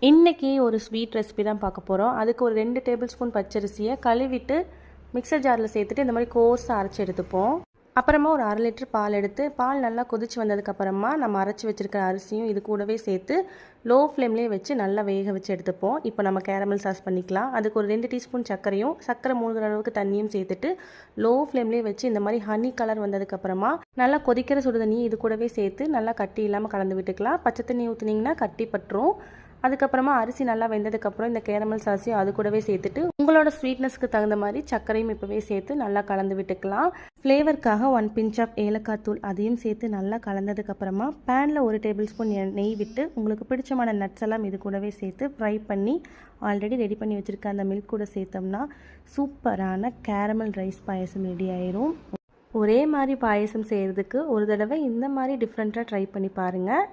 இன்றைக்கி ஒரு sweet recipe தான் பார்க்க போகிறோம். அதுக்கு ஒரு 2 டேபிள் ஸ்பூன் பச்சரிசியை கழுவிட்டு மிக்சர் ஜாரில் சேர்த்துட்டு இந்த மாதிரி கோர்ஸாக அரைச்சி எடுத்துப்போம். அப்புறமா ஒரு 1/2 லிட்டர் பால் எடுத்து பால் நல்லா கொதிச்சு வந்ததுக்கப்புறமா நம்ம அரைச்சி வச்சுருக்கிற அரிசியும் இது கூடவே சேர்த்து லோ ஃப்ளேம்லேயே வச்சு நல்லா வேக வச்சு எடுத்துப்போம். இப்போ நம்ம கேரமல் சாஸ் பண்ணிக்கலாம். அதுக்கு ஒரு 2 டீஸ்பூன் சர்க்கரை மூழ்கிற அளவுக்கு தண்ணியும் சேர்த்துட்டு லோ ஃப்ளேம்லேயே வச்சு இந்த மாதிரி ஹனி கலர் வந்ததுக்கப்புறமா நல்லா கொதிக்கிற சுடு தண்ணியை இது கூடவே சேர்த்து நல்லா கட்டி இல்லாமல் கலந்து விட்டுக்கலாம். பச்சை தண்ணி ஊற்றுனீங்கன்னா கட்டி பட்டுரும். அதுக்கப்புறமா அரிசி நல்லா வெந்ததுக்கப்புறம் இந்த கேரமல் சாஸையும் அது கூடவே சேர்த்துட்டு உங்களோட ஸ்வீட்னஸ்க்கு தகுந்த மாதிரி சர்க்கரையும் இப்போவே சேர்த்து நல்லா கலந்து விட்டுக்கலாம். ஃப்ளேவருக்காக 1 பிஞ்ச் ஆஃப் ஏலக்காய் தூள் அதையும் சேர்த்து நல்லா கலந்ததுக்கப்புறமா பேனில் 1 டேபிள் ஸ்பூன் நெய் விட்டு உங்களுக்கு பிடிச்சமான நட்ஸ் எல்லாம் இது கூடவே சேர்த்து ஃப்ரை பண்ணி ஆல்ரெடி ரெடி பண்ணி வச்சுருக்க அந்த மில்க் கூட சேர்த்தோம்னா சூப்பரான கேரமல் ரைஸ் பாயசம் ரெடி ஆயிரும். ஒரே மாதிரி பாயசம் செய்கிறதுக்கு ஒரு தடவை இந்த மாதிரி டிஃப்ரெண்ட்டாக ட்ரை பண்ணி பாருங்கள்.